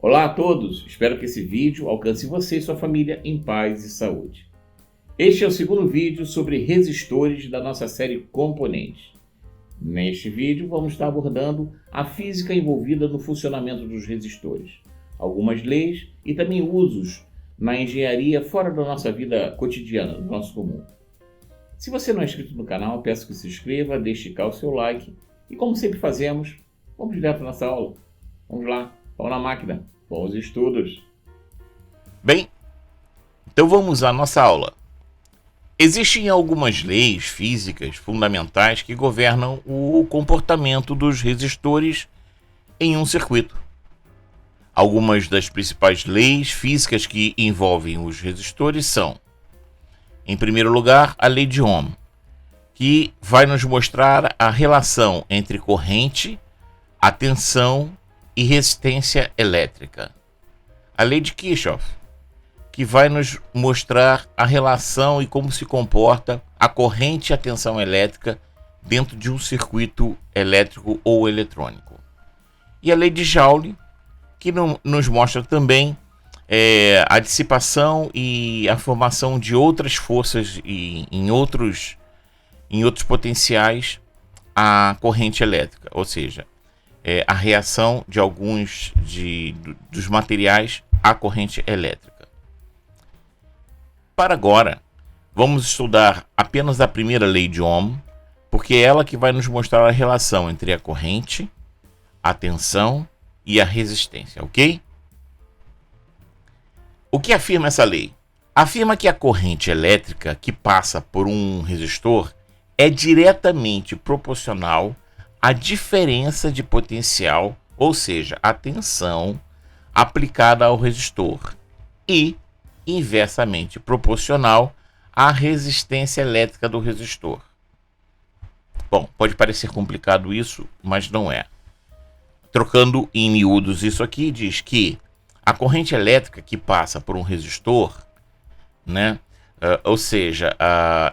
Olá a todos, espero que esse vídeo alcance você e sua família em paz e saúde. Este é o segundo vídeo sobre resistores da nossa série Componentes. Neste vídeo vamos estar abordando a física envolvida no funcionamento dos resistores, algumas leis e também usos na engenharia fora da nossa vida cotidiana, do nosso comum. Se você não é inscrito no canal, peço que se inscreva, deixe cá o seu like e, como sempre fazemos, vamos direto à nossa aula. Vamos lá, vamos na máquina. Bons estudos! Bem, então vamos à nossa aula. Existem algumas leis físicas fundamentais que governam o comportamento dos resistores em um circuito. Algumas das principais leis físicas que envolvem os resistores são, em primeiro lugar, a lei de Ohm, que vai nos mostrar a relação entre corrente, a tensão e resistência elétrica. A lei de Kirchhoff, que vai nos mostrar a relação e como se comporta a corrente e a tensão elétrica dentro de um circuito elétrico ou eletrônico. E a lei de Joule, que nos mostra também a dissipação e a formação de outras forças em outros potenciais à corrente elétrica, ou seja, a reação de alguns dos materiais à corrente elétrica. Para agora, vamos estudar apenas a primeira lei de Ohm, porque é ela que vai nos mostrar a relação entre a corrente, a tensão e a resistência, ok? O que afirma essa lei? Afirma que a corrente elétrica que passa por um resistor é diretamente proporcional à diferença de potencial, ou seja, a tensão aplicada ao resistor, e inversamente proporcional à resistência elétrica do resistor. Bom, pode parecer complicado isso, mas não é. Trocando em miúdos isso aqui, diz que a corrente elétrica que passa por um resistor, ou seja,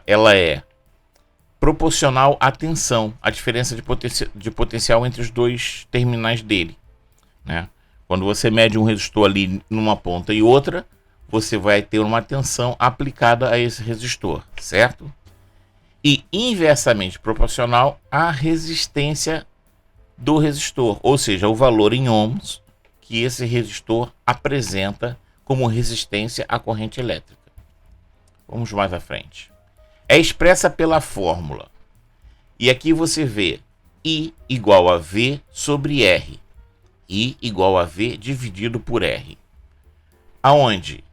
ela é proporcional à tensão, a diferença de potencial entre os dois terminais dele. Quando você mede um resistor ali numa ponta e outra, você vai ter uma tensão aplicada a esse resistor, certo? E inversamente proporcional à resistência do resistor, ou seja, o valor em ohms que esse resistor apresenta como resistência à corrente elétrica. Vamos mais à frente. É expressa pela fórmula. E aqui você vê I igual a V sobre R. I igual a V dividido por R. Aonde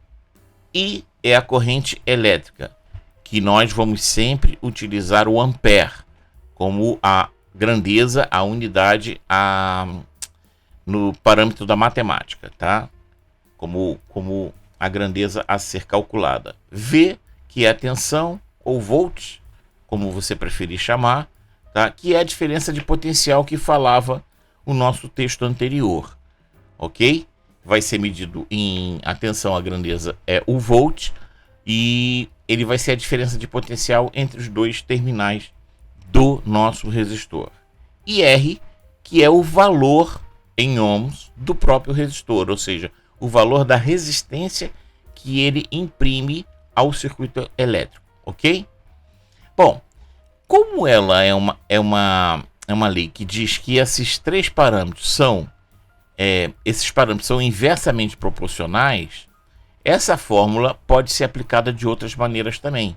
I é a corrente elétrica, que nós vamos sempre utilizar o ampere como a grandeza, a unidade no parâmetro da matemática, tá? Como a grandeza a ser calculada. V, que é a tensão, ou volts, como você preferir chamar, tá? Que é a diferença de potencial que falava o nosso texto anterior, ok? Vai ser medido em atenção, a grandeza é o volt, e ele vai ser a diferença de potencial entre os dois terminais do nosso resistor. E R, que é o valor em ohms do próprio resistor, ou seja, o valor da resistência que ele imprime ao circuito elétrico, ok? Bom, como ela é uma lei que diz que esses três parâmetros são inversamente proporcionais, essa fórmula pode ser aplicada de outras maneiras também,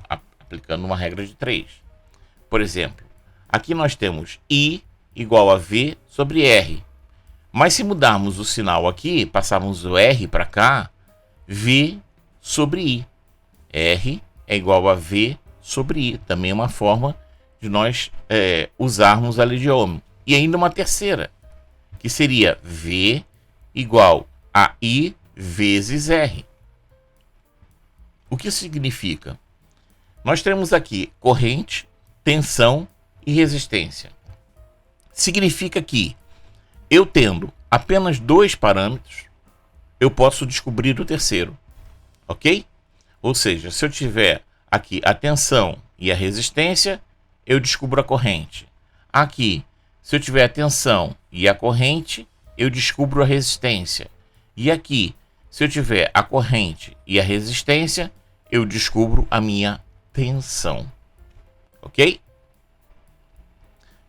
aplicando uma regra de 3. Por exemplo, aqui nós temos I igual a V sobre R. Mas se mudarmos o sinal aqui, passarmos o R para cá, V sobre I. R é igual a V sobre I. Também é uma forma de nós usarmos a lei de Ohm. E ainda uma terceira, que seria V igual a I vezes R. O que isso significa? Nós temos aqui corrente, tensão e resistência. Significa que eu tendo apenas dois parâmetros, eu posso descobrir o terceiro, ok? Ou seja, se eu tiver aqui a tensão e a resistência, eu descubro a corrente. Aqui, se eu tiver a tensão e a corrente, eu descubro a resistência. E aqui, se eu tiver a corrente e a resistência, eu descubro a minha tensão. Ok?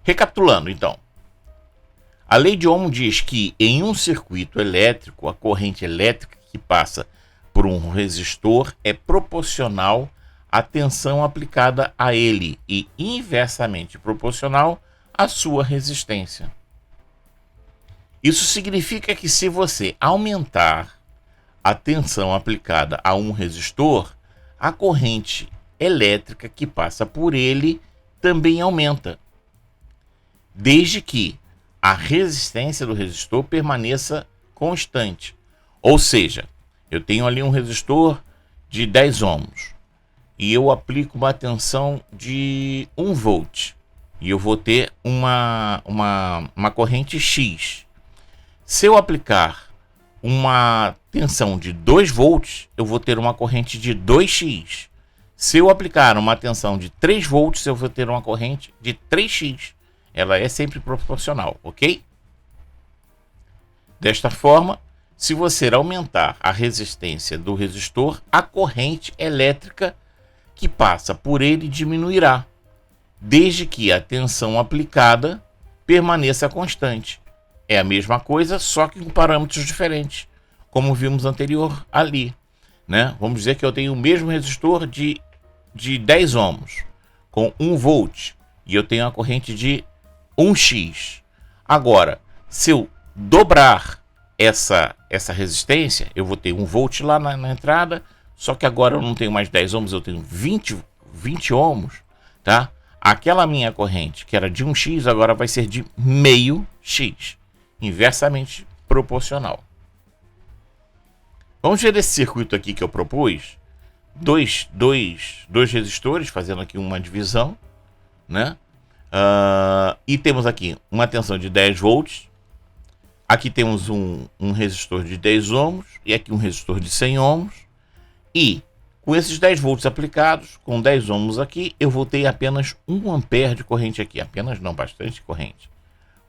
Recapitulando, então. A lei de Ohm diz que em um circuito elétrico, a corrente elétrica que passa por um resistor é proporcional à tensão aplicada a ele e inversamente proporcional à sua resistência. Isso significa que se você aumentar a tensão aplicada a um resistor, a corrente elétrica que passa por ele também aumenta, desde que a resistência do resistor permaneça constante. Ou seja, eu tenho ali um resistor de 10 ohms e eu aplico uma tensão de 1 volt e eu vou ter uma corrente X. Se eu aplicar uma tensão de 2 volts, eu vou ter uma corrente de 2x. Se eu aplicar uma tensão de 3 volts, eu vou ter uma corrente de 3x. Ela é sempre proporcional, ok? Desta forma, se você aumentar a resistência do resistor, a corrente elétrica que passa por ele diminuirá, desde que a tensão aplicada permaneça constante. É a mesma coisa, só que com parâmetros diferentes, como vimos anterior ali, né? Vamos dizer que eu tenho o mesmo resistor de 10 ohms, com 1 volt, e eu tenho a corrente de 1x. Agora, se eu dobrar essa resistência, eu vou ter 1 volt lá na entrada, só que agora eu não tenho mais 10 ohms, eu tenho 20 ohms, tá? Aquela minha corrente, que era de 1x, agora vai ser de meio x, inversamente proporcional. Vamos ver esse circuito aqui que eu propus. Dois resistores, fazendo aqui uma divisão, né? E temos aqui uma tensão de 10 volts. Aqui temos um resistor de 10 ohms e aqui um resistor de 100 ohms. E com esses 10 volts aplicados, com 10 ohms aqui, eu vou ter apenas 1 ampere de corrente aqui. Apenas não, bastante corrente.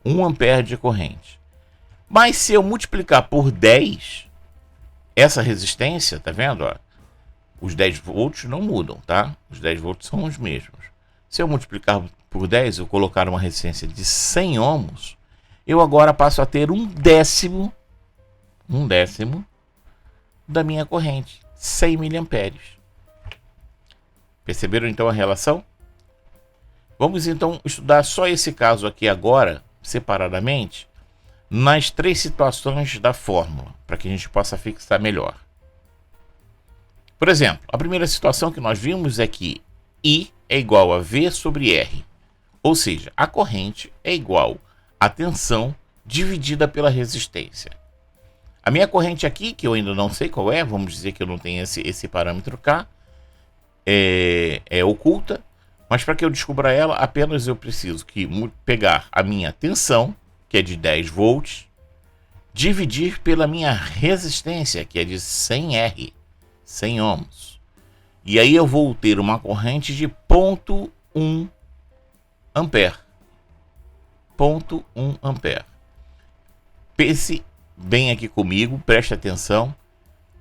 1 ampere de corrente. Mas se eu multiplicar por 10, essa resistência, tá vendo? Ó, os 10 volts não mudam, tá? Os 10 volts são os mesmos. Se eu multiplicar por 10, eu colocar uma resistência de 100 ohms, eu agora passo a ter um décimo da minha corrente, 100 miliamperes. Perceberam então a relação? Vamos então estudar só esse caso aqui agora, separadamente, nas 3 situações da fórmula, para que a gente possa fixar melhor. Por exemplo, a primeira situação que nós vimos é que I é igual a V sobre R, ou seja, a corrente é igual à tensão dividida pela resistência. A minha corrente aqui, que eu ainda não sei qual é, vamos dizer que eu não tenho esse parâmetro K, é oculta, mas para que eu descubra ela, apenas eu preciso pegar a minha tensão, que é de 10 volts, dividir pela minha resistência, que é de 100R, 100 ohms. E aí eu vou ter uma corrente de 0,1 ampere. 0,1 ampere. Pense bem aqui comigo, preste atenção.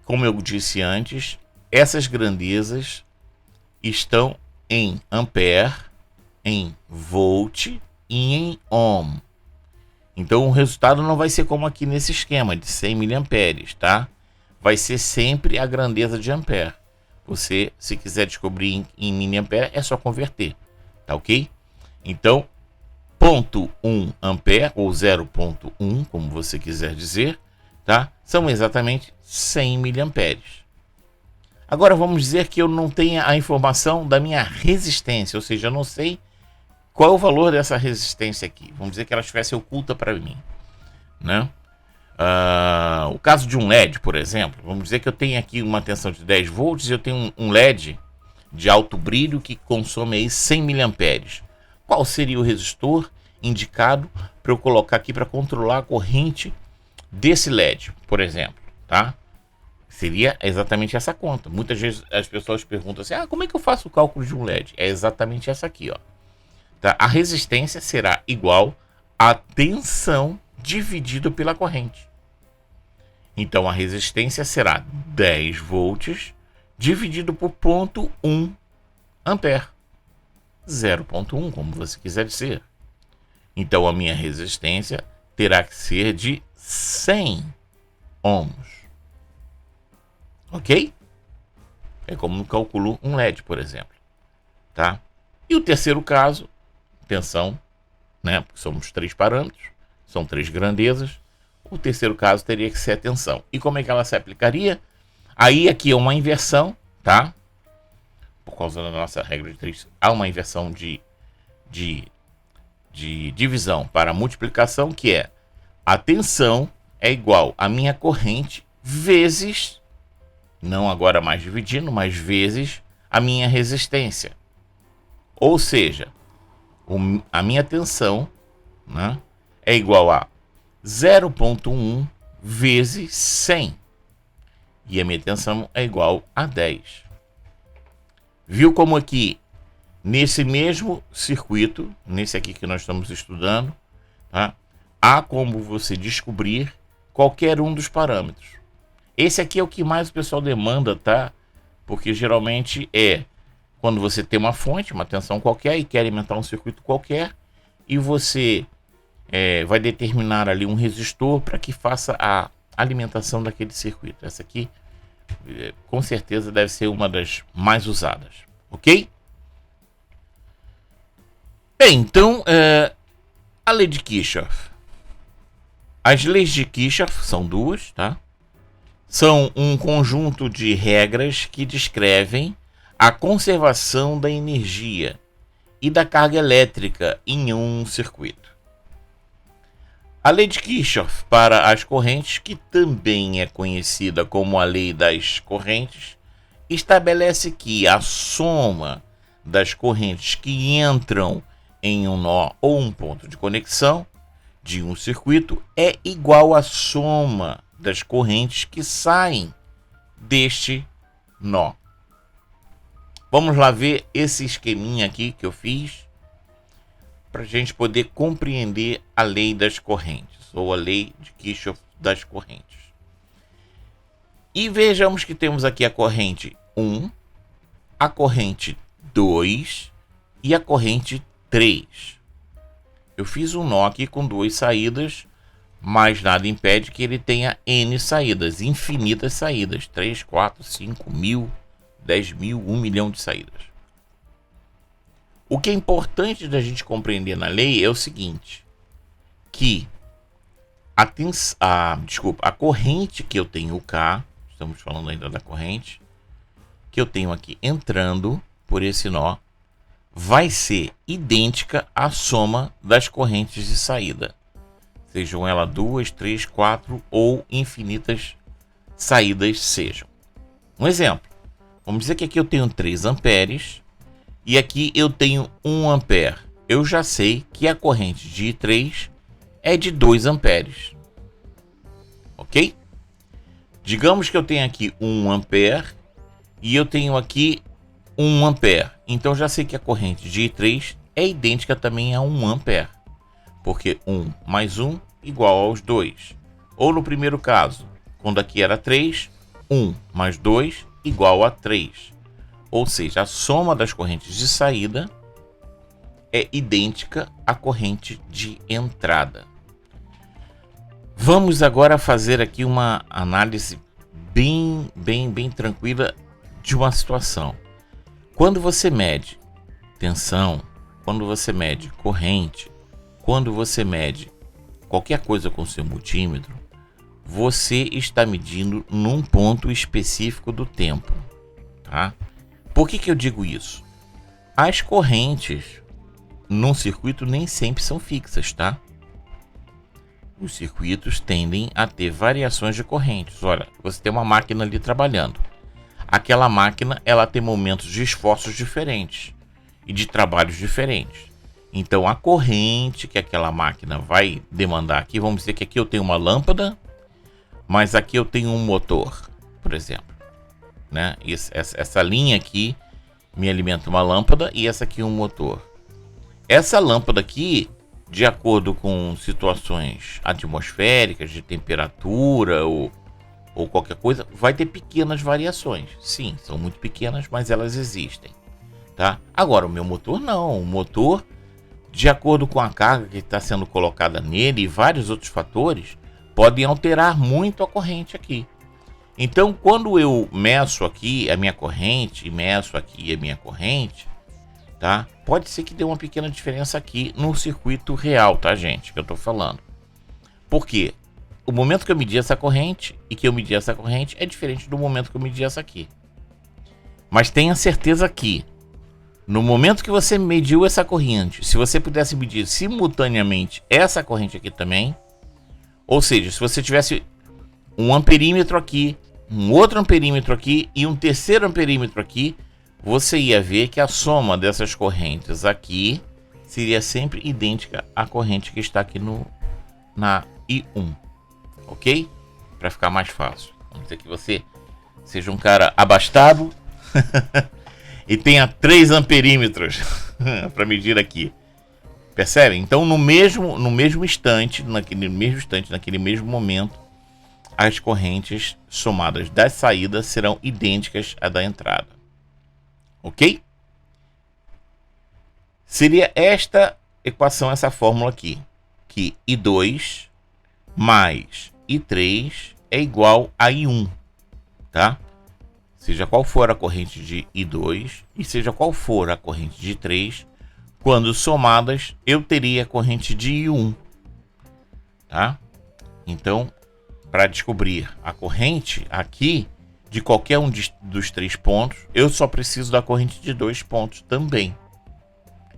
Como eu disse antes, essas grandezas estão em ampere, em volt e em ohm. Então o resultado não vai ser como aqui nesse esquema de 100 miliamperes, tá? Vai ser sempre a grandeza de ampere. Você, se quiser descobrir em miliampere, é só converter, tá ok? Então, 0,1 ampere, ou 0,1, como você quiser dizer, tá? São exatamente 100 miliamperes. Agora vamos dizer que eu não tenha a informação da minha resistência, ou seja, eu não sei qual é o valor dessa resistência aqui. Vamos dizer que ela estivesse oculta para mim, né? O caso de um LED, por exemplo, vamos dizer que eu tenho aqui uma tensão de 10 volts e eu tenho um LED de alto brilho que consome aí 100 miliamperes. Qual seria o resistor indicado para eu colocar aqui para controlar a corrente desse LED, por exemplo, tá? Seria exatamente essa conta. Muitas vezes as pessoas perguntam assim, como é que eu faço o cálculo de um LED? É exatamente essa aqui, ó. tá? A resistência será igual à tensão dividido pela corrente. Então a resistência será 10 volts dividido por 0,1 ampere. 0,1, como você quiser dizer. Então a minha resistência terá que ser de 100 ohms. Ok? É como no cálculo um LED, por exemplo. Tá? E o terceiro caso, tensão, né? Porque somos 3 parâmetros, são 3 grandezas. O terceiro caso teria que ser a tensão. E como é que ela se aplicaria? Aí aqui é uma inversão, tá? Por causa da nossa regra de 3, há uma inversão de divisão para multiplicação, que é a tensão é igual a minha corrente vezes, não agora mais dividindo, mas vezes a minha resistência. Ou seja, a minha tensão, né, é igual a 0,1 vezes 100. E a minha tensão é igual a 10. Viu como aqui, nesse mesmo circuito, nesse aqui que nós estamos estudando, tá, há como você descobrir qualquer um dos parâmetros. Esse aqui é o que mais o pessoal demanda, tá? Porque geralmente é quando você tem uma fonte, uma tensão qualquer e quer alimentar um circuito qualquer, e você vai determinar ali um resistor para que faça a alimentação daquele circuito. Essa aqui, com certeza, deve ser uma das mais usadas, ok? Bem, então, a lei de Kirchhoff. As leis de Kirchhoff são duas, tá? São um conjunto de regras que descrevem a conservação da energia e da carga elétrica em um circuito. A lei de Kirchhoff para as correntes, que também é conhecida como a lei das correntes, estabelece que a soma das correntes que entram em um nó ou um ponto de conexão de um circuito é igual à soma das correntes que saem deste nó. Vamos lá ver esse esqueminha aqui que eu fiz para a gente poder compreender a lei das correntes, ou a lei de Kirchhoff das correntes. E vejamos que temos aqui a corrente 1, a corrente 2 e a corrente 3. Eu fiz um nó aqui com 2 saídas, mas nada impede que ele tenha N saídas, infinitas saídas, 3, 4, 5 mil, 10 mil, 1 milhão de saídas. O que é importante da gente compreender na lei é o seguinte, que a corrente que eu tenho K, estamos falando ainda da corrente, que eu tenho aqui entrando por esse nó, vai ser idêntica à soma das correntes de saída. Sejam elas 2, 3, 4 ou infinitas saídas sejam. Um exemplo, vamos dizer que aqui eu tenho 3 amperes e aqui eu tenho 1 ampere. Eu já sei que a corrente de I3 é de 2 amperes. Ok? Digamos que eu tenho aqui 1 ampere e eu tenho aqui 1 ampere. Então já sei que a corrente de I3 é idêntica também a 1 ampere. Porque 1 mais 1 igual aos 2. Ou no primeiro caso, quando aqui era 3, 1 mais 2 igual a 3. Ou seja, a soma das correntes de saída é idêntica à corrente de entrada. Vamos agora fazer aqui uma análise bem tranquila de uma situação. Quando você mede tensão, quando você mede corrente, quando você mede qualquer coisa com seu multímetro, você está medindo num ponto específico do tempo, tá? Por que eu digo isso? As correntes num circuito nem sempre são fixas, tá? Os circuitos tendem a ter variações de correntes. Olha, você tem uma máquina ali trabalhando. Aquela máquina, ela tem momentos de esforços diferentes e de trabalhos diferentes. Então, a corrente que aquela máquina vai demandar aqui, vamos dizer que aqui eu tenho uma lâmpada, mas aqui eu tenho um motor, por exemplo. Né? Essa linha aqui me alimenta uma lâmpada e essa aqui um motor. Essa lâmpada aqui, de acordo com situações atmosféricas, de temperatura ou qualquer coisa, vai ter pequenas variações. Sim, são muito pequenas, mas elas existem, tá? Agora, o meu motor não. O motor, de acordo com a carga que está sendo colocada nele e vários outros fatores, podem alterar muito a corrente aqui. Então, quando eu meço aqui a minha corrente e meço aqui a minha corrente, tá? Pode ser que dê uma pequena diferença aqui no circuito real, tá, gente? Que eu tô falando. Por quê? O momento que eu medi essa corrente e que eu medi essa corrente é diferente do momento que eu medi essa aqui. Mas tenha certeza que no momento que você mediu essa corrente, se você pudesse medir simultaneamente essa corrente aqui também, ou seja, se você tivesse um amperímetro aqui, um outro amperímetro aqui e um terceiro amperímetro aqui, você ia ver que a soma dessas correntes aqui seria sempre idêntica à corrente que está aqui na I1, ok? Para ficar mais fácil. Vamos dizer que você seja um cara abastado e tenha 3 amperímetros para medir aqui. Percebem? Então, no mesmo instante, naquele mesmo momento, as correntes somadas das saídas serão idênticas à da entrada. Ok? Seria esta equação, essa fórmula aqui, que I2 mais I3 é igual a I1, tá? Seja qual for a corrente de I2 e seja qual for a corrente de I3, quando somadas, eu teria a corrente de I1, tá? Então, para descobrir a corrente aqui, de qualquer um dos 3 pontos, eu só preciso da corrente de 2 pontos também,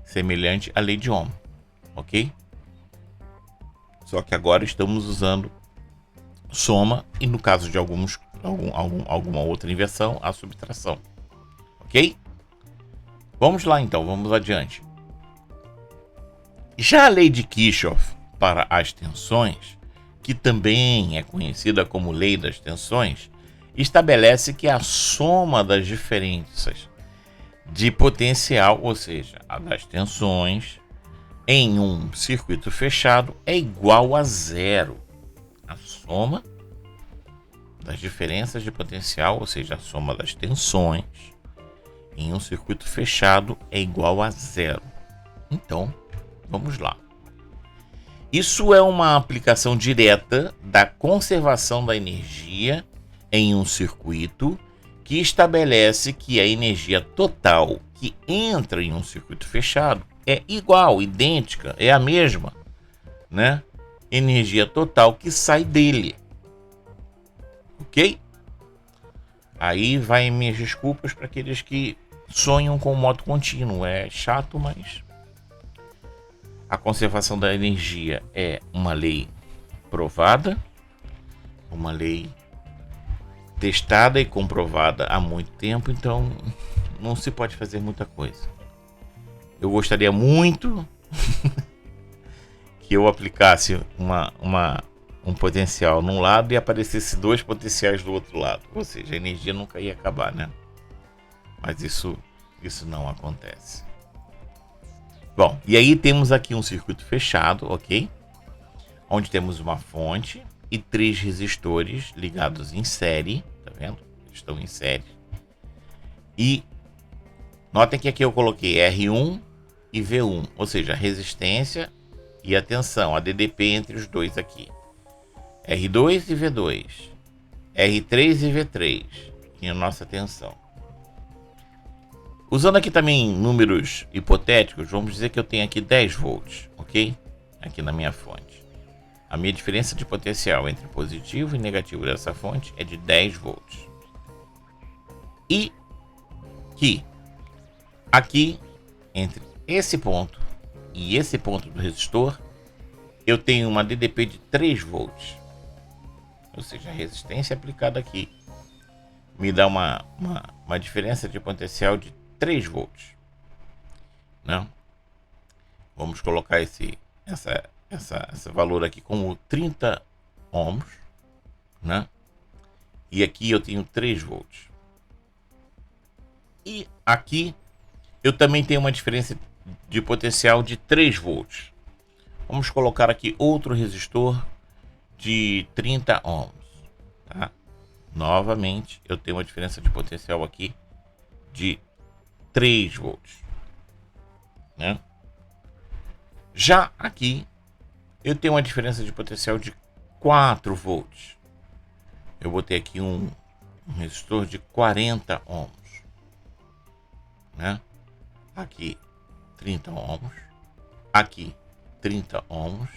semelhante à lei de Ohm, ok? Só que agora estamos usando soma e, no caso de alguma outra inversão, a subtração, ok? Vamos lá então, vamos adiante. Já a lei de Kirchhoff para as tensões, que também é conhecida como lei das tensões, estabelece que a soma das diferenças de potencial, ou seja, a das tensões, em um circuito fechado é igual a zero. A soma das diferenças de potencial, ou seja, a soma das tensões, em um circuito fechado é igual a zero. Então, vamos lá. Isso é uma aplicação direta da conservação da energia em um circuito que estabelece que a energia total que entra em um circuito fechado é igual, idêntica, é a mesma, né? Energia total que sai dele. Ok? Aí vai minhas desculpas para aqueles que sonham com o modo contínuo. É chato, mas a conservação da energia é uma lei provada, uma lei testada e comprovada há muito tempo, então não se pode fazer muita coisa. Eu gostaria muito que eu aplicasse um potencial num lado e aparecesse 2 potenciais do outro lado, ou seja, a energia nunca ia acabar, né? Mas isso não acontece. Bom, e aí temos aqui um circuito fechado, ok? Onde temos uma fonte e 3 resistores ligados em série, tá vendo? Estão em série. E notem que aqui eu coloquei R1 e V1, ou seja, a resistência e a tensão, a DDP entre os dois aqui. R2 e V2, R3 e V3, e a nossa tensão. Usando aqui também números hipotéticos, vamos dizer que eu tenho aqui 10 volts, ok? Aqui na minha fonte. A minha diferença de potencial entre positivo e negativo dessa fonte é de 10 volts. E que aqui, entre esse ponto e esse ponto do resistor, eu tenho uma DDP de 3 volts. Ou seja, a resistência aplicada aqui me dá uma diferença de potencial de 3 volts. Né? Vamos colocar esse valor aqui como 30 ohms, né? E aqui eu tenho 3 volts. E aqui eu também tenho uma diferença de potencial de 3 volts. Vamos colocar aqui outro resistor de 30 ohms, tá? Novamente, eu tenho uma diferença de potencial aqui de 3 volts, né? Já aqui, eu tenho uma diferença de potencial de 4 volts. Eu botei aqui um resistor de 40 ohms, né? Aqui 30 ohms, aqui 30 ohms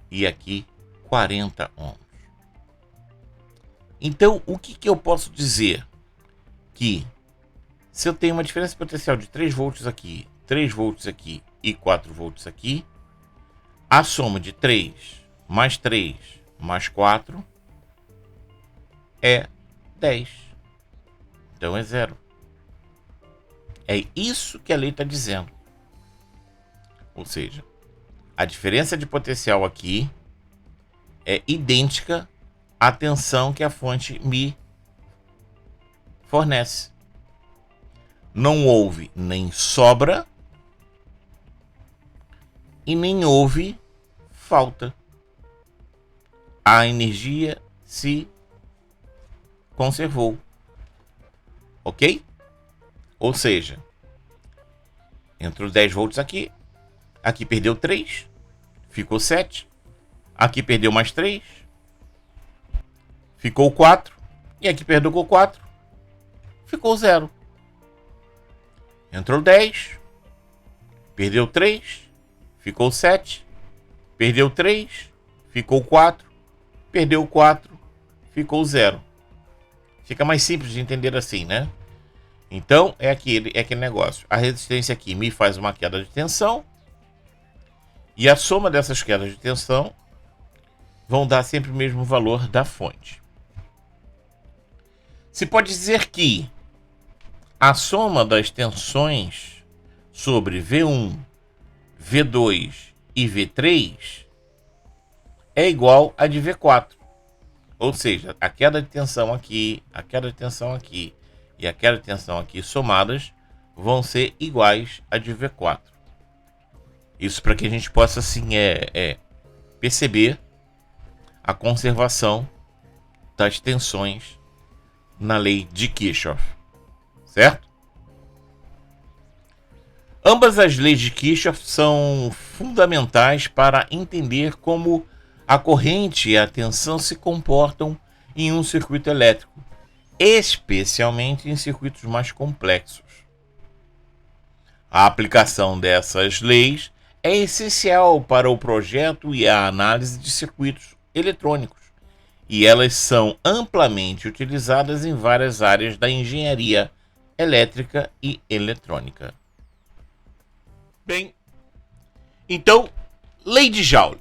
e aqui 40 ohms. Então, o que eu posso dizer? Que se eu tenho uma diferença de potencial de 3 volts aqui, 3 volts aqui e 4 volts aqui, a soma de 3 mais 4 é 10. Então é 0. É isso que a lei está dizendo. Ou seja, a diferença de potencial aqui é idêntica à tensão que a fonte me fornece. Não houve nem sobra e nem houve falta. A energia se conservou. Ok? Ou seja, entrou 10 volts aqui, aqui perdeu 3, ficou 7, aqui perdeu mais 3, ficou 4, e aqui perdeu com 4, ficou 0. Entrou 10, perdeu 3, ficou 7, perdeu 3, ficou 4, perdeu 4, ficou 0. Fica mais simples de entender assim, né? Então, é aquele negócio. A resistência aqui me faz uma queda de tensão. E a soma dessas quedas de tensão vão dar sempre o mesmo valor da fonte. Se pode dizer que a soma das tensões sobre V1, V2 e V3 é igual a de V4. Ou seja, a queda de tensão aqui, a queda de tensão aqui e a queda de tensão aqui somadas vão ser iguais a de V4. Isso para que a gente possa assim perceber a conservação das tensões na lei de Kirchhoff, certo? Ambas as leis de Kirchhoff são fundamentais para entender como a corrente e a tensão se comportam em um circuito elétrico, especialmente em circuitos mais complexos. A aplicação dessas leis é essencial para o projeto e a análise de circuitos eletrônicos, e elas são amplamente utilizadas em várias áreas da engenharia elétrica e eletrônica. Bem, então, lei de Joule.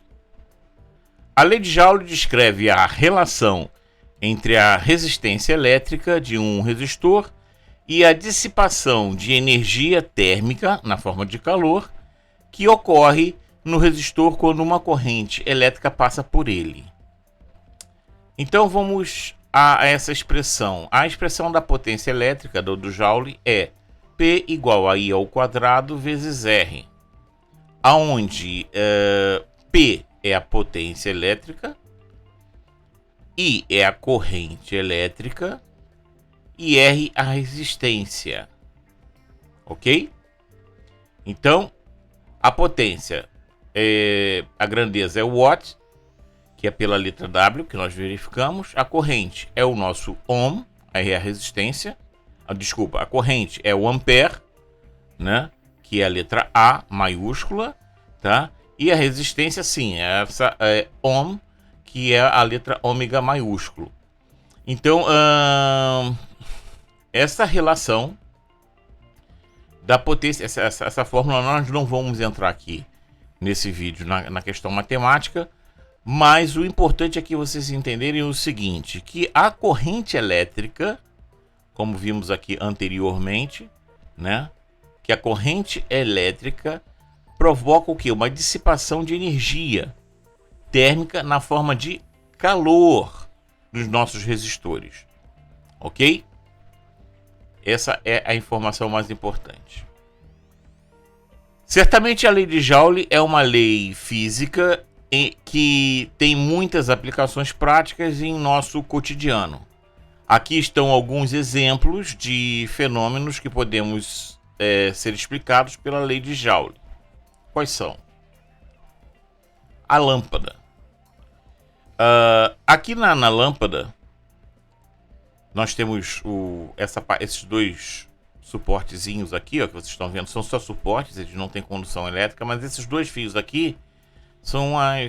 A lei de Joule descreve a relação entre a resistência elétrica de um resistor e a dissipação de energia térmica na forma de calor que ocorre no resistor quando uma corrente elétrica passa por ele. Então vamos a essa expressão. A expressão da potência elétrica do Joule é P igual a I ao quadrado vezes R, onde P é a potência elétrica, I é a corrente elétrica e R a resistência. Ok? Então, a potência, a grandeza é o watt, que é pela letra W, que nós verificamos. A corrente é o nosso ohm, aí é a resistência. Desculpa, a corrente é o ampere, né? Que é a letra A maiúscula, tá? E a resistência, sim, é essa ohm, que é a letra ômega maiúsculo. Então, essa relação da potência, essa fórmula, nós não vamos entrar aqui nesse vídeo na questão matemática, mas o importante é que vocês entenderem o seguinte, que a corrente elétrica, como vimos aqui anteriormente, né, que a corrente elétrica provoca o quê? Uma dissipação de energia térmica na forma de calor dos nossos resistores, ok? Essa é a informação mais importante. Certamente a lei de Joule é uma lei física que tem muitas aplicações práticas em nosso cotidiano. Aqui estão alguns exemplos de fenômenos que podemos ser explicados pela lei de Joule. Quais são? A lâmpada. Aqui na lâmpada, nós temos esses dois suportezinhos aqui, ó, que vocês estão vendo, são só suportes, eles não têm condução elétrica, mas esses dois fios aqui,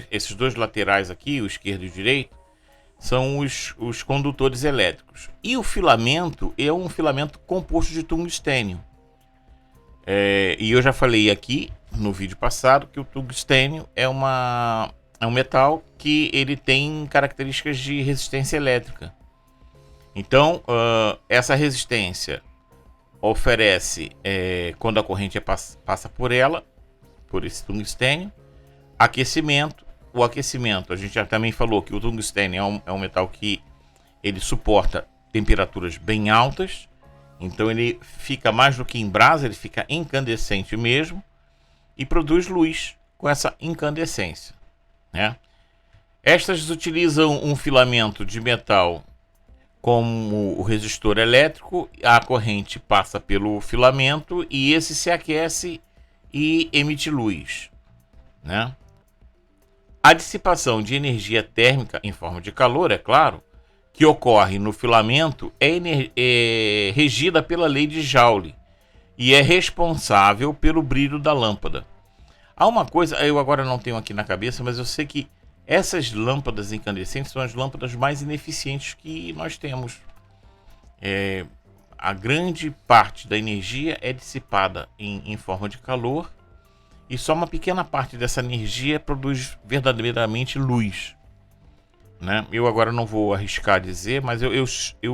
esses dois laterais aqui, o esquerdo e o direito, são os condutores elétricos. E o filamento é um filamento composto de tungstênio. E eu já falei aqui no vídeo passado que o tungstênio é um metal que ele tem características de resistência elétrica. Então, essa resistência oferece, quando a corrente passa por esse tungstênio, aquecimento. O aquecimento, a gente já também falou que o tungstênio é um metal que ele suporta temperaturas bem altas, então ele fica mais do que em brasa, ele fica incandescente mesmo e produz luz com essa incandescência, né? Estas utilizam um filamento de metal como o resistor elétrico, a corrente passa pelo filamento e esse se aquece e emite luz, né? A dissipação de energia térmica em forma de calor, é claro, que ocorre no filamento é regida pela lei de Joule e é responsável pelo brilho da lâmpada. Há uma coisa, eu agora não tenho aqui na cabeça, mas eu sei que essas lâmpadas incandescentes são as lâmpadas mais ineficientes que nós temos. A grande parte da energia é dissipada em forma de calor e só uma pequena parte dessa energia produz verdadeiramente luz, né? Eu agora não vou arriscar dizer, mas eu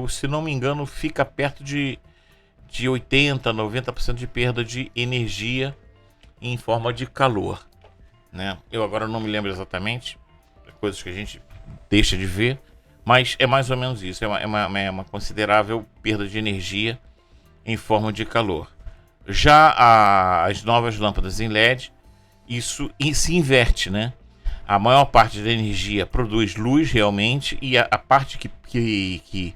se não me engano, fica perto de 80%, 90% de perda de energia em forma de calor, né? Eu agora não me lembro exatamente, coisas que a gente deixa de ver, mas é mais ou menos isso, é uma considerável perda de energia em forma de calor. Já as novas lâmpadas em LED, isso se inverte, né? A maior parte da energia produz luz realmente e a parte que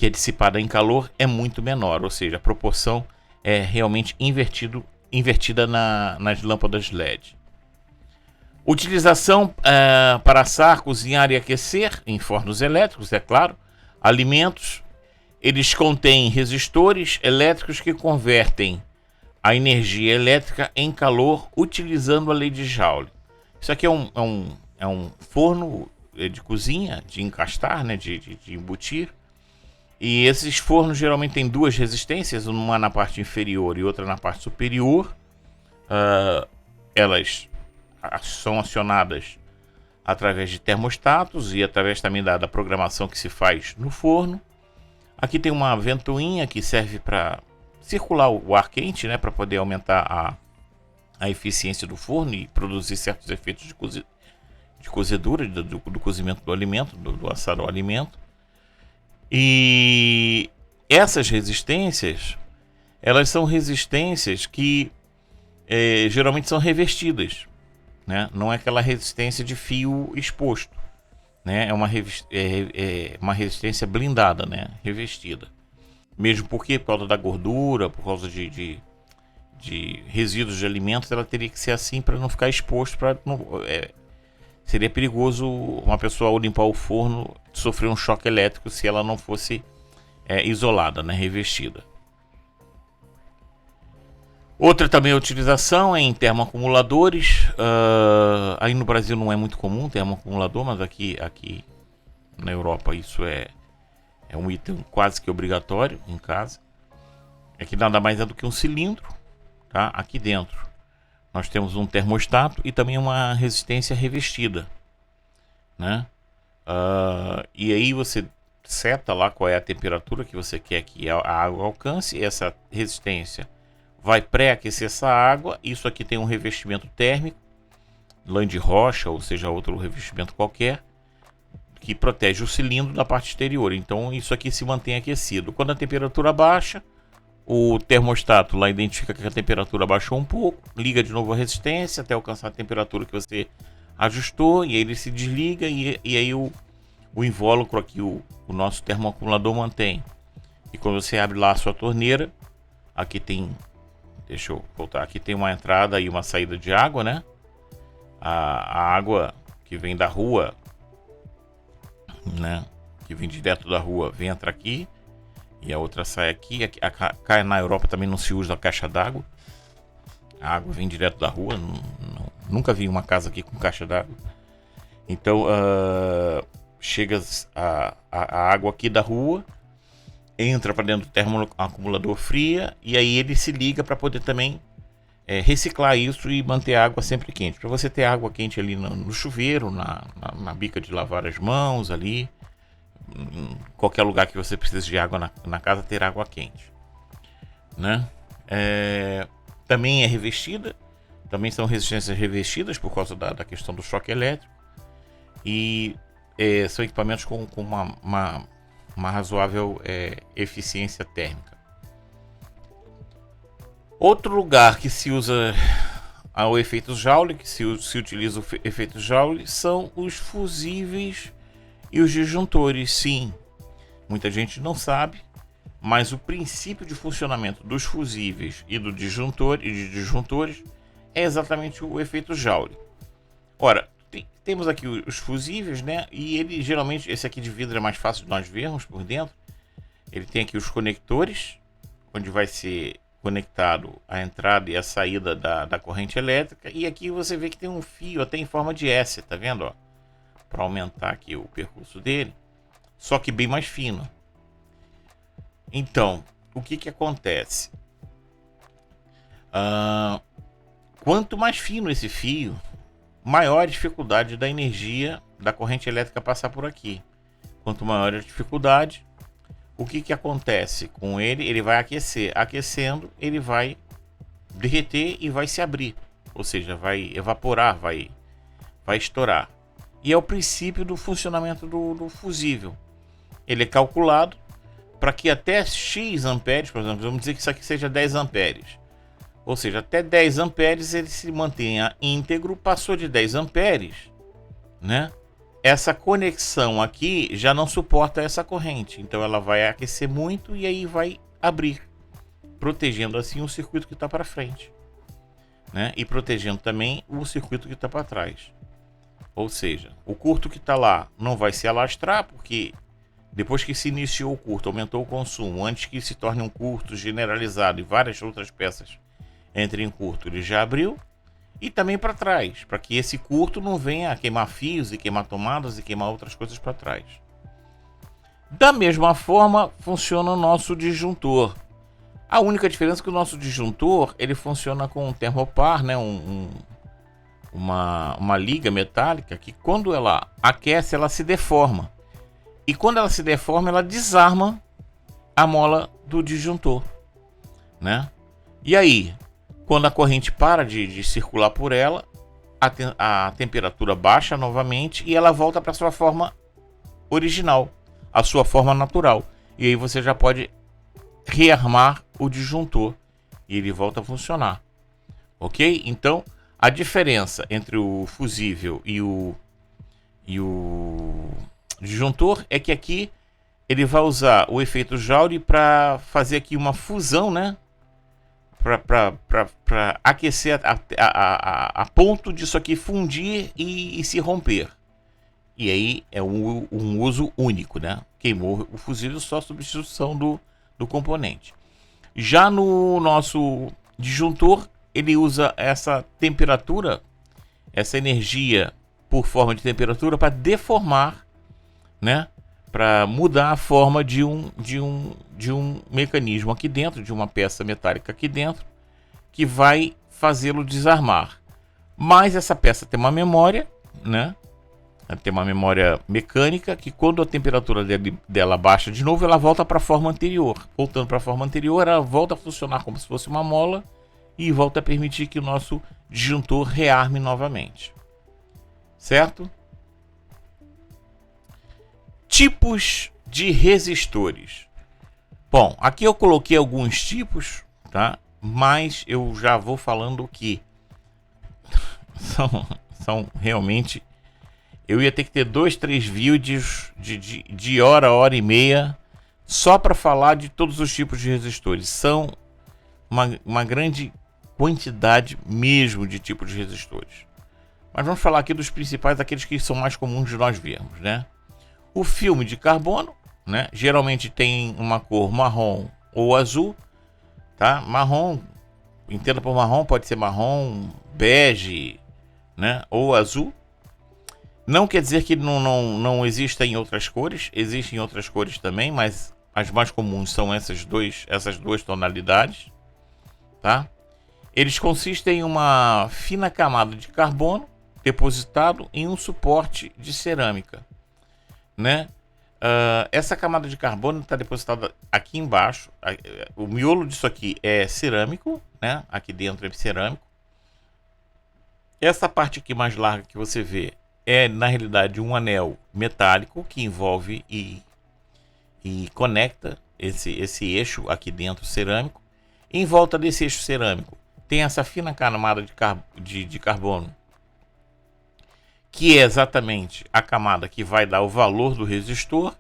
é dissipada em calor é muito menor, ou seja, a proporção é realmente invertida nas lâmpadas LED. Utilização para assar, cozinhar e aquecer em fornos elétricos, é claro. Alimentos, eles contêm resistores elétricos que convertem a energia elétrica em calor utilizando a lei de Joule. Isso aqui é um forno de cozinha, de encastar, né, de embutir. E esses fornos geralmente têm duas resistências, uma na parte inferior e outra na parte superior. Elas são acionadas através de termostatos e através também da programação que se faz no forno. Aqui tem uma ventoinha que serve para circular o ar quente, né, para poder aumentar a eficiência do forno e produzir certos efeitos de cozedura, do cozimento do alimento, do assar ao alimento. E essas resistências, elas são resistências que geralmente são revestidas, né? Não é aquela resistência de fio exposto, né? É uma resistência blindada, né? Revestida. Mesmo porque, por causa da gordura, por causa de resíduos de alimentos, ela teria que ser assim para não ficar exposto. Seria perigoso uma pessoa, ao limpar o forno, sofrer um choque elétrico se ela não fosse isolada, né? Revestida. Outra também utilização é em termoacumuladores. Aí no Brasil não é muito comum termoacumulador, mas aqui na Europa isso é um item quase que obrigatório em casa. Que nada mais é do que um cilindro, tá? Aqui dentro nós temos um termostato e também uma resistência revestida, né? E aí você seta lá qual é a temperatura que você quer que a água alcance. Essa resistência vai pré-aquecer essa água. Isso aqui tem um revestimento térmico, lã de rocha, ou seja, outro revestimento qualquer, que protege o cilindro da parte exterior. Então isso aqui se mantém aquecido. Quando a temperatura baixa, o termostato lá identifica que a temperatura baixou um pouco, liga de novo a resistência até alcançar a temperatura que você ajustou, e aí ele se desliga e aí o invólucro aqui, o nosso termoacumulador mantém. E quando você abre lá a sua torneira, aqui tem, deixa eu voltar, aqui tem uma entrada e uma saída de água, né? A água que vem da rua, né? Que vem direto da rua, vem entrar aqui. E a outra sai aqui. Cá na Europa também não se usa a caixa d'água. A água vem direto da rua. Nunca vi uma casa aqui com caixa d'água. Então chega a água aqui da rua, entra para dentro do termoacumulador fria, e aí ele se liga para poder também reciclar isso e manter a água sempre quente. Para você ter água quente ali no chuveiro, na bica de lavar as mãos ali. Em qualquer lugar que você precise de água na casa, ter água quente, né? Também é revestida, também são resistências revestidas por causa da questão do choque elétrico, e são equipamentos com uma razoável eficiência térmica. Outro lugar que se usa o efeito Joule, que se utiliza o efeito Joule, são os fusíveis e os disjuntores. Sim, muita gente não sabe, mas o princípio de funcionamento dos fusíveis e do disjuntor e de disjuntores é exatamente o efeito Joule. Ora, temos aqui os fusíveis, né? E ele geralmente, esse aqui de vidro é mais fácil de nós vermos por dentro. Ele tem aqui os conectores, onde vai ser conectado a entrada e a saída da corrente elétrica. E aqui você vê que tem um fio até em forma de S, tá vendo, ó? Para aumentar aqui o percurso dele, só que bem mais fino. Então, o que acontece? Quanto mais fino esse fio, maior a dificuldade da energia da corrente elétrica passar por aqui. Quanto maior a dificuldade, o que acontece com ele? Ele vai aquecer. Aquecendo, ele vai derreter e vai se abrir. Ou seja, vai evaporar, vai estourar. E é o princípio do funcionamento do fusível. Ele é calculado para que até X amperes, por exemplo, vamos dizer que isso aqui seja 10 amperes. Ou seja, até 10 amperes ele se mantenha íntegro. Passou de 10 amperes, né? Essa conexão aqui já não suporta essa corrente. Então ela vai aquecer muito e aí vai abrir, protegendo assim o circuito que está para frente, né? E protegendo também o circuito que está para trás. Ou seja, o curto que está lá não vai se alastrar, porque depois que se iniciou o curto, aumentou o consumo, antes que se torne um curto generalizado e várias outras peças entrem em curto, ele já abriu. E também para trás, para que esse curto não venha a queimar fios e queimar tomadas e queimar outras coisas para trás. Da mesma forma, funciona o nosso disjuntor. A única diferença é que o nosso disjuntor ele funciona com um termopar, né? Uma liga metálica que, quando ela aquece, ela se deforma. E quando ela se deforma, ela desarma a mola do disjuntor, né? E aí, quando a corrente para de circular por ela, a temperatura baixa novamente e ela volta para sua forma original, a sua forma natural. E aí você já pode rearmar o disjuntor e ele volta a funcionar. Ok? Então, a diferença entre o fusível e o disjuntor é que aqui ele vai usar o efeito Joule para fazer aqui uma fusão, né? Para aquecer a ponto disso aqui fundir e se romper. E aí é um uso único, né? Queimou o fusível, só substituição do componente. Já no nosso disjuntor, ele usa essa temperatura, essa energia por forma de temperatura para deformar, né? Para mudar a forma de um mecanismo aqui dentro, de uma peça metálica aqui dentro, que vai fazê-lo desarmar. Mas essa peça tem uma memória, né? Tem uma memória mecânica que, quando a temperatura dela baixa de novo, ela volta para a forma anterior. Voltando para a forma anterior, ela volta a funcionar como se fosse uma mola e volta a permitir que o nosso disjuntor rearme novamente. Certo? Tipos de resistores. Bom, aqui eu coloquei alguns tipos, tá? Mas eu já vou falando que são realmente... Eu ia ter que ter 2, 3 vídeos de hora e meia só para falar de todos os tipos de resistores. São uma grande quantidade mesmo de tipos de resistores. Mas vamos falar aqui dos principais, aqueles que são mais comuns de nós vermos, né? O filme de carbono, né? Geralmente tem uma cor marrom ou azul, tá? Marrom, entenda por marrom, pode ser marrom, bege, né? Ou azul. Não quer dizer que não existem outras cores, existem outras cores também, mas as mais comuns são essas duas tonalidades, tá? Eles consistem em uma fina camada de carbono depositado em um suporte de cerâmica, né? Essa camada de carbono está depositada aqui embaixo. O miolo disso aqui é cerâmico, né? Aqui dentro é cerâmico. Essa parte aqui mais larga que você vê é na realidade um anel metálico que envolve e conecta esse eixo aqui dentro cerâmico. Em volta desse eixo cerâmico tem essa fina camada de carbono, que é exatamente a camada que vai dar o valor do resistor,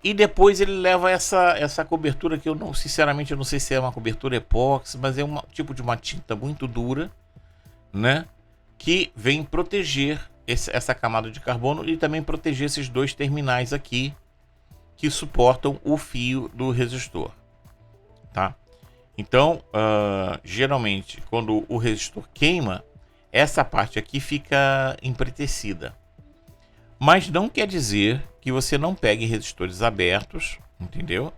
e depois ele leva essa cobertura que sinceramente eu não sei se é uma cobertura epóxi, mas é um tipo de uma tinta muito dura, né, que vem proteger essa camada de carbono e também proteger esses dois terminais aqui que suportam o fio do resistor, tá? Então, geralmente quando o resistor queima, essa parte aqui fica empretecida. Mas não quer dizer que você não pegue resistores abertos, entendeu?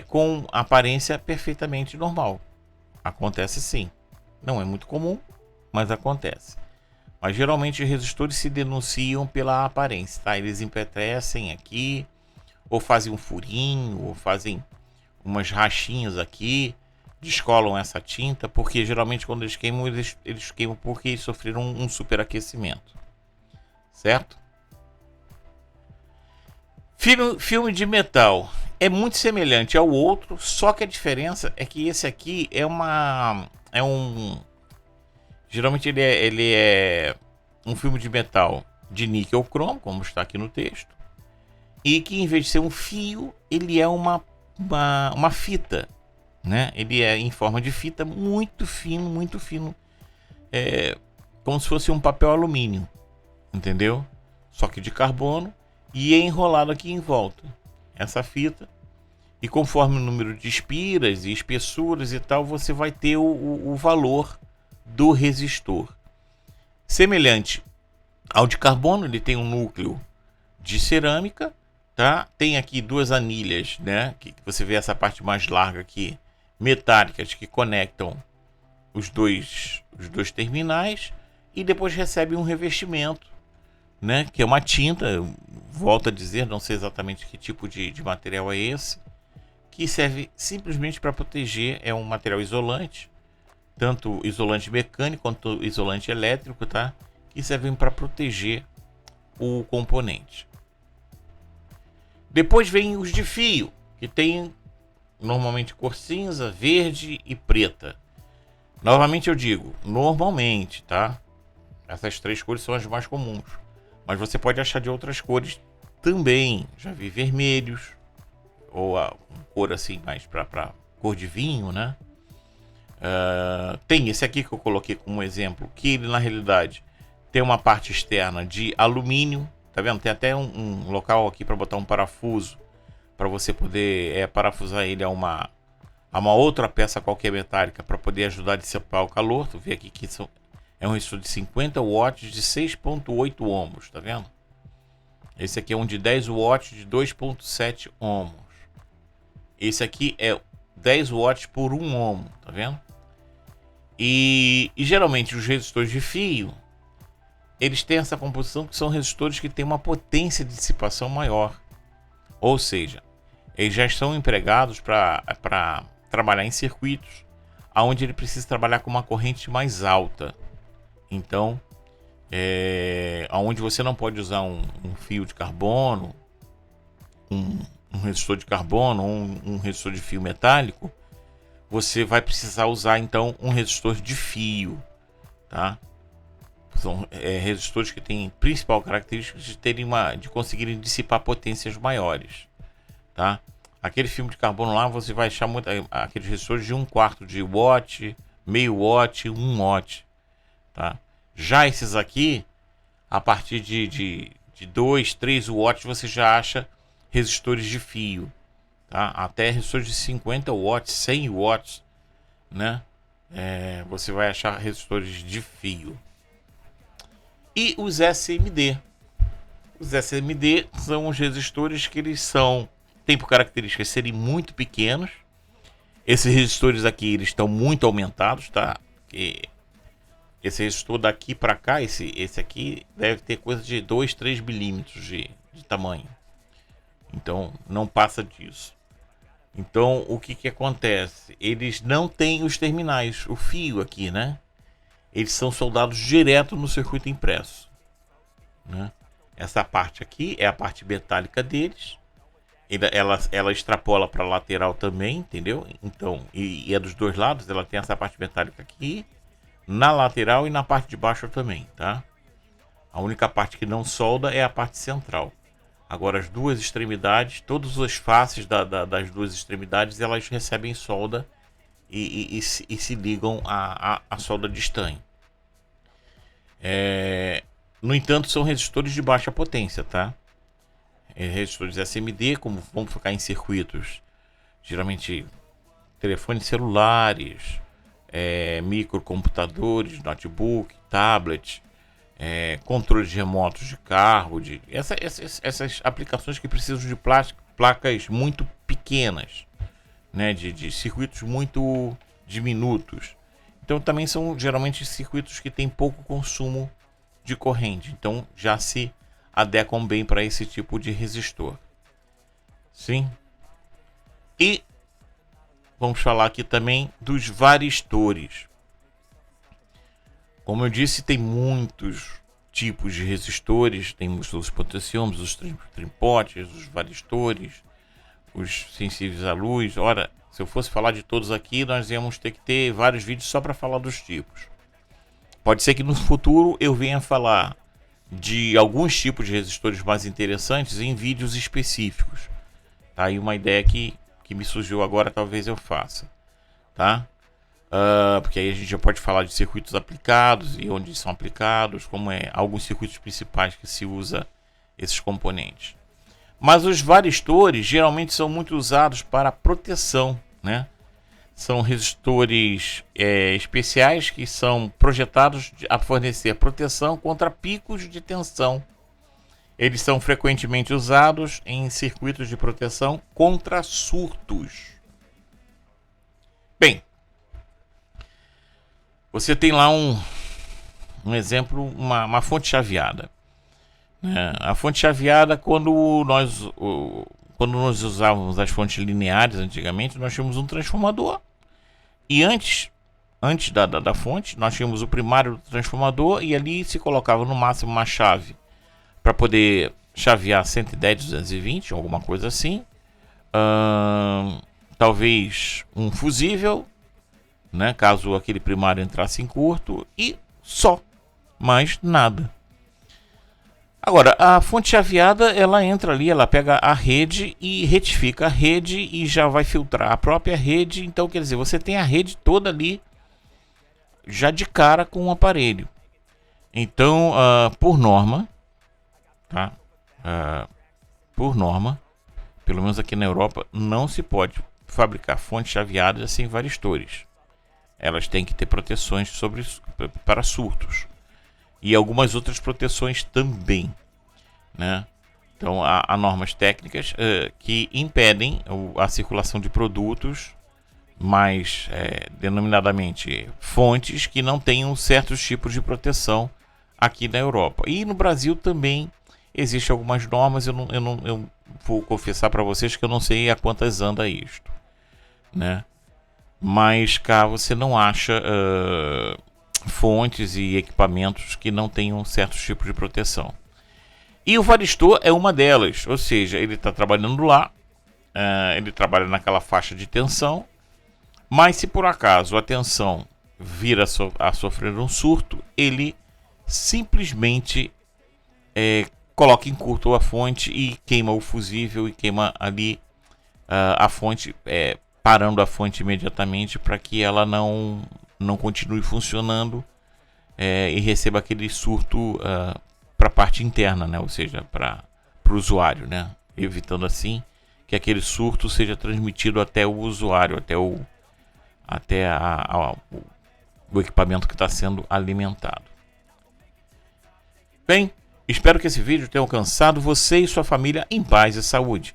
Com aparência perfeitamente normal. Acontece sim. Não é muito comum, mas acontece. Mas geralmente os resistores se denunciam pela aparência, tá? Eles empretecem aqui, ou fazem um furinho, ou fazem umas rachinhas aqui, descolam essa tinta, porque geralmente quando eles queimam, eles queimam porque eles sofreram um superaquecimento, certo? Filme de metal é muito semelhante ao outro, só que a diferença é que esse aqui geralmente ele é um filme de metal de níquel cromo, como está aqui no texto, e que em vez de ser um fio, ele é uma fita, né? Ele é em forma de fita muito fino, como se fosse um papel alumínio, entendeu? Só que de carbono, e é enrolado aqui em volta essa fita, e conforme o número de espiras e espessuras e tal, você vai ter o valor do resistor. Semelhante ao de carbono, ele tem um núcleo de cerâmica, tá? Tem aqui duas anilhas, né? Que você vê essa parte mais larga aqui, metálicas, que conectam os dois terminais, e depois recebe um revestimento, né? Que é uma tinta, volto a dizer, não sei exatamente que tipo de material é esse, que serve simplesmente para proteger, é um material isolante, tanto isolante mecânico quanto isolante elétrico, tá? Que servem para proteger o componente. Depois vem os de fio, que tem normalmente cor cinza, verde e preta. Novamente eu digo, normalmente, tá? Essas três cores são as mais comuns, mas você pode achar de outras cores também. Já vi vermelhos, ou a cor assim mais para cor de vinho, né? Tem esse aqui que eu coloquei como exemplo, que ele na realidade tem uma parte externa de alumínio, tá vendo? Tem até um local aqui para botar um parafuso, para você poder parafusar ele a uma outra peça qualquer metálica, para poder ajudar a dissipar o calor. Tu vê aqui que é um resistor de 50 watts de 6.8 ohms, tá vendo? Esse aqui é um de 10 watts de 2.7 ohms. Esse aqui é 10 watts por 1 ohm, tá vendo? E geralmente os resistores de fio, eles têm essa composição, que são resistores que têm uma potência de dissipação maior. Ou seja, eles já estão empregados para trabalhar em circuitos onde ele precisa trabalhar com uma corrente mais alta. Então, onde você não pode usar um fio de carbono, um resistor de carbono ou um resistor de fio metálico, você vai precisar usar então um resistor de fio, tá? São resistores que têm principal característica de conseguirem dissipar potências maiores, tá? Aquele filme de carbono lá, você vai achar muito aqueles resistores de 1/4 de watt, meio watt, 1 watt, tá? Já esses aqui, a partir de 2, 3 watts, você já acha resistores de fio, tá? Até resistores de 50 watts, 100 watts, né? Você vai achar resistores de fio. E os SMD. Os SMD são os resistores que eles têm por características serem muito pequenos. Esses resistores aqui, eles estão muito aumentados, tá? Porque esse resistor daqui para cá, esse aqui, deve ter coisa de 2, 3 milímetros de tamanho. Então, não passa disso. Então, o que acontece? Eles não têm os terminais, o fio aqui, né? Eles são soldados direto no circuito impresso, né? Essa parte aqui é a parte metálica deles. Ela extrapola para a lateral também, entendeu? Então, e é dos dois lados. Ela tem essa parte metálica aqui, na lateral e na parte de baixo também, tá? A única parte que não solda é a parte central. Agora, as duas extremidades, todas as faces das duas extremidades, elas recebem solda e se ligam à solda de estanho. No entanto, são resistores de baixa potência, tá? Resistores SMD, como vamos focar em circuitos, geralmente telefones celulares, microcomputadores, notebook, tablet, controles remotos de carro, essas aplicações que precisam de placas muito pequenas, né, de circuitos muito diminutos. Então também são geralmente circuitos que têm pouco consumo de corrente, então já se adequam bem para esse tipo de resistor. Sim. E vamos falar aqui também dos varistores. Como eu disse, tem muitos tipos de resistores. Temos os potentiometros, os trimpotes, os varistores, os sensíveis à luz. Ora, se eu fosse falar de todos aqui, nós íamos ter que ter vários vídeos só para falar dos tipos. Pode ser que no futuro eu venha falar de alguns tipos de resistores mais interessantes em vídeos específicos. Tá aí uma ideia que me surgiu agora, talvez eu faça, tá? Porque aí a gente já pode falar de circuitos aplicados e onde são aplicados, como alguns circuitos principais que se usa esses componentes. Mas os varistores geralmente são muito usados para proteção, né? São resistores especiais que são projetados a fornecer proteção contra picos de tensão. Eles são frequentemente usados em circuitos de proteção contra surtos. Bem, você tem lá um exemplo, uma fonte chaveada. A fonte chaveada, quando nós usávamos as fontes lineares antigamente, nós tínhamos um transformador. E antes da fonte, nós tínhamos o primário do transformador e ali se colocava no máximo uma chave para poder chavear 110, 220, alguma coisa assim. Talvez um fusível, né, caso aquele primário entrasse em curto, e só, mais nada. Agora, a fonte chaveada, ela entra ali, ela pega a rede e retifica a rede e já vai filtrar a própria rede. Então, quer dizer, você tem a rede toda ali já de cara com o aparelho. Então, por norma, tá? Por norma, pelo menos aqui na Europa, não se pode fabricar fontes chaveadas sem varistores. Elas têm que ter proteções para surtos. E algumas outras proteções também, né? Então há normas técnicas que impedem a circulação de produtos, mais denominadamente fontes que não tenham certos tipos de proteção aqui na Europa. E no Brasil também existem algumas normas. Eu vou confessar para vocês que eu não sei a quantas anda isto, né? Mas cá você não acha fontes e equipamentos que não tenham certos tipos de proteção. E o varistor é uma delas, ou seja, ele está trabalhando lá ele trabalha naquela faixa de tensão, mas se por acaso a tensão vir a sofrer um surto, ele simplesmente coloca em curto a fonte e queima o fusível e queima ali a fonte, parando a fonte imediatamente para que ela não continue funcionando e receba aquele surto para a parte interna, né? Ou seja, para o usuário, né? Evitando assim que aquele surto seja transmitido até o usuário, até o equipamento que está sendo alimentado. Bem, espero que esse vídeo tenha alcançado você e sua família em paz e saúde.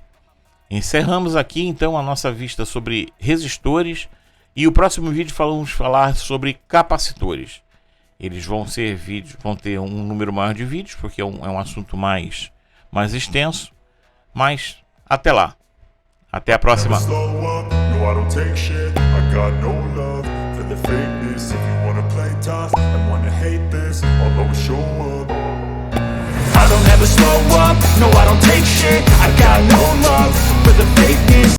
Encerramos aqui então a nossa vista sobre resistores e o próximo vídeo vamos falar sobre capacitores. Eles vão ter um número maior de vídeos porque é um assunto mais extenso, mas até lá. Até a próxima. I don't ever slow up, no I don't take shit, I got no love